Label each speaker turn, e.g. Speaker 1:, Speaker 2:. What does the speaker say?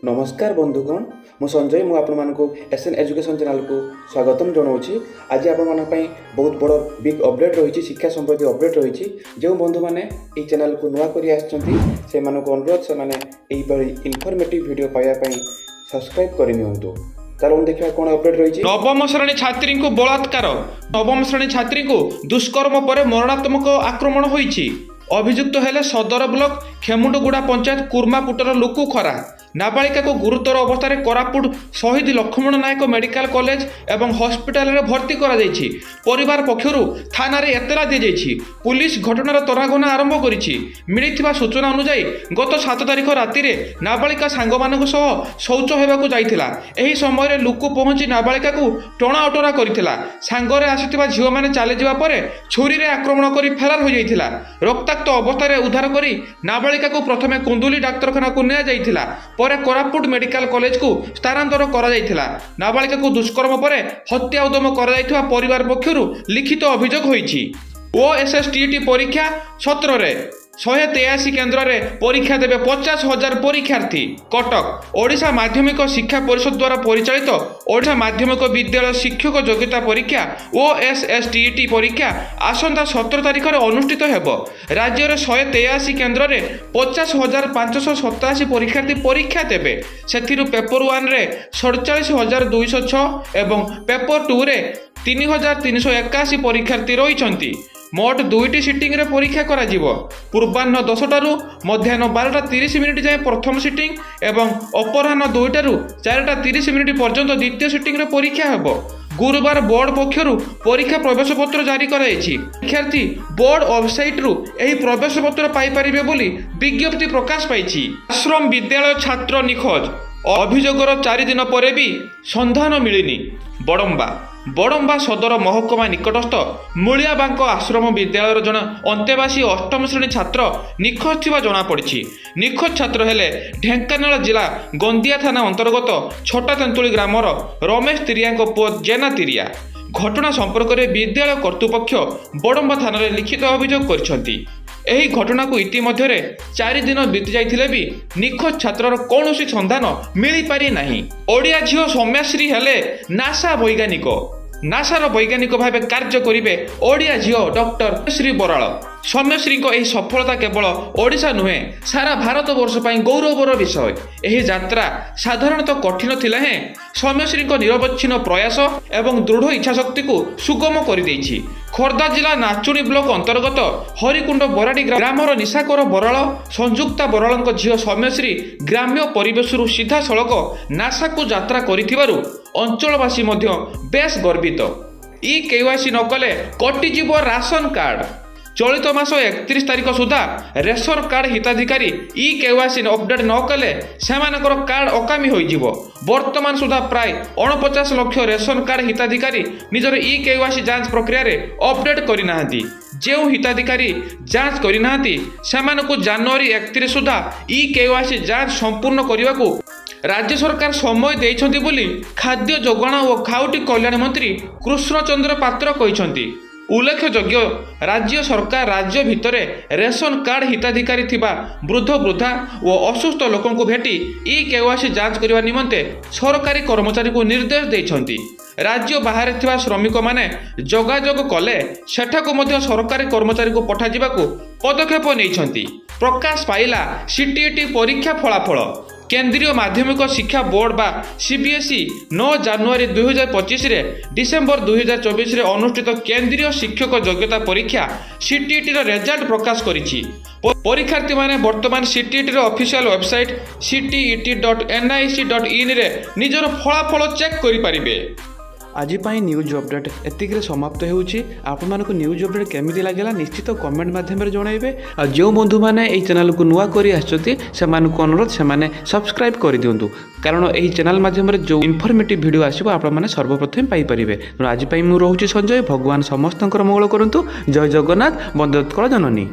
Speaker 1: नमस्कार बंधुगण मु संजय मु आपको एसएन एजुकेशन चैनल को स्वागतम जनाऊँगी। आज आपण बहुत बड़ बिग अपडेट रही शिक्षा संबंधी अपडेट रही जो बंधु मैंने ये चैनल को नुआ कर अनुरोध से इनफॉर्मेटिव वीडियो पाइबापी सब्सक्राइब करनी। चलो देखा कौन अपडेट रही।
Speaker 2: नवम श्रेणी छात्री को बलात्कार। नवम श्रेणी छात्री को दुष्कर्म पर मरणात्मक आक्रमण होईछि। अभियुक्त हेले सदर ब्लॉक खेमुंडगुड़ा पंचायत कुर्मापुटर लुकु खरा। नाबालिका को गुरुतर अवस्था कोरापुट शहीद लक्ष्मण नायक मेडिकल कॉलेज एवं हॉस्पिटल रे भर्ती करा जायछि। परिवार पक्षरु थाना रे एतला दि जायछि। पुलिस घटनार तरागना आरंभ करिछि। मिलिथिबा सूचना अनुसार गत 7 तारिख राति रे नाबालिका सांगमानक सह शौच हेबाकु जाइथिला। एही समय रे लुकु पहुंची नाबालिका को टणा अटरा करिथिला। सांगरे आसिथिबा झियो माने चले जिबा परे छुरी रे आक्रमण करी फरार हो जाइथिला। रक्ताक्त अवस्था रे उद्धार करी नाबालिका को प्रथमे कुंदुली डाक्तरखाना को निया जाइथिला। परे कोरापुट मेडिकल कॉलेज को स्थानांतर करा जाइथिला। नाबालिका को दुष्कर्म पर हत्या उद्यम करा जाइथिबा परिवार पक्षरु लिखित अभियोग होईछि। ओएसएसटीटी परीक्षा सत्र रे 183 केन्द्र में परीक्षा देवे 50,000 परीक्षार्थी। कटक ओडिशा माध्यमिक शिक्षा परिषद द्वारा परिचालित ओडिशा माध्यमिक विद्यालय शिक्षक योग्यता परीक्षा ओएसएसटीटी परीक्षा आसंता 17 तारिख में अनुष्ठित हेबो। राज्य में 183 केन्द्र में 50,587 परीक्षार्थी परीक्षा देवे। सेथिरु पेपर 1 रे 47,206 एवं पेपर 2 रे 3,381 परीक्षार्थी रहिछंती। मोट 2टी सिटिंग रे परीक्षा करा जिवो। पूर्वाह्न 10 टारू मध्याह्न 12:30 जाए प्रथम सिटिंग एवं अपराह्न 2 टारू 4:30 पर्यंत द्वितीय सिटिंग रे परीक्षा हेबो। गुरुवार बोर्ड पक्षरु परीक्षा प्रवेश पत्र जारी कराइछि। परीक्षार्थी बोर्ड वेबसाइट रु एही प्रवेश पत्र पाई परिबे बोली विज्ञप्ति प्रकाश पाइछि। आश्रम विद्यालय छात्र निखोज। अभियोगर 4 दिन पर भी सन्धान मिलिनी। बड़म्बा सदर महकुमा निकटस्थ मूलियाबांक आश्रम विद्यालय जन अंतेवासी 8म श्रेणी छात्र निखोज थिबा जना पड़िछि। निखोज छात्र हेले ढेंकानाल जिला गंदिया थाना अंतर्गत छोटा तेंतुली ग्रामर रमेश तिरिया पुओ जेना तिरिया। घटना संपर्क में विद्यालय कर्तृपक्ष बड़म्बा थाना रे लिखित अभियोग करिसेंति। एही घटना को इतिमध्य 4 दिन बीती जाइथिले भी निखोज छात्रर कौनसी संधान मिली पारि नाही। ओडिया झियो सौम्यश्री हेले नासा वैज्ञानिक। नासार वैज्ञानिक भाव कार्य करिवे ओडिया झियो डॉक्टर श्री बराल। सौम्यश्री को यही सफलता केवल ओडिशा नुहे सारा भारत वर्ष पर गौरवर विषय। यही यात्रा साधारणतः कठिन थिला हे सौम्यश्री को निरवच्छिन्न प्रयास एवं दृढ़ इच्छाशक्ति को सुगम कर देछि। खोर्धा जिला नाचुणी ब्लॉक अंतर्गत हरिकुंड बराडी ग्रामर निशाकर बराल संयुक्ता बराल झियो सौम्यश्री ग्राम्य परिवेश सीधा सड़क नासा को यात्रा करिथिबारु अंचलवासी मध्य बेस गर्वित। ई केवाईसी न कले कटिजीव राशन कार्ड। चलित मास 31 तारिख सुधा रेशन कार्ड हिताधिकारी ई केवाईसी अपडेट न कले सेमानकर कार्ड अकामी होइजिवो। वर्तमान सुधा प्राय 49 लाख रेशन कार्ड हिताधिकारी निजर ई केवाईसी जांच प्रक्रिया रे अपडेट करिनाहांती। जेउ हिताधिकारी जांच करिनाहांती सेमानकु जनवरी 31 सुधा ई केवाईसी जांच संपूर्ण करिवाकू राज्य सरकार समय देइछंती बोली खाद्य जोगाण और खाउटी कल्याण मंत्री कृष्णचंद्र पात्र कहिसंती। उल्लेखयोग्य राज्य सरकार राज्य भितरे रेशन कार्ड हिताधिकारी थिबा वृद्ध वृद्धा और असुस्थ लोकों को भेटी ई केवाईसी जांच करने निमंते सरकारी कर्मचारी को निर्देश देइछंती। राज्य बाहर थिबा श्रमिक माने जोगाजोग कले सेठाको मध्य सरकारी कर्मचारी को पठा जिबाकू पदक्षेप नेइछंती। प्रकाश पाइला सीटीईटी परीक्षा फलाफल। केंद्रीय माध्यमिक शिक्षा बोर्ड बा सीबीएसई 9 जनवरी 2025 रे डिसेंबर 2024 रे अनुष्ठित केंद्रीय शिक्षक योग्यता परीक्षा सीटीईटी रो रिजल्ट प्रकाश करिछि। परीक्षार्थी माने वर्तमान सीटीईटी रो ऑफिशियल वेबसाइट ctet.nic.in रे निजर फलाफल चेक करि परिबे।
Speaker 1: आज न्यूज अपडेट एतिक समाप्त होउछि। आपण मानको न्यूज अपडेट केमिति लागला निश्चित कमेंट माध्यम जनइबे। जो बंधु माने एई चैनल को नुआ करी आछथि सेमानको अनुरोध सेमाने सब्सक्राइब कर दियंतु कारण एई चैनल माध्यम जो इनफॉर्मेटिव वीडियो आसीबो आपण माने सर्वप्रथम पाई परिबे। आज मु रहउछि संजय। भगवान समस्तंकर मंगल करंतु। जय जगन्नाथ। वंदे उत्कल जननी।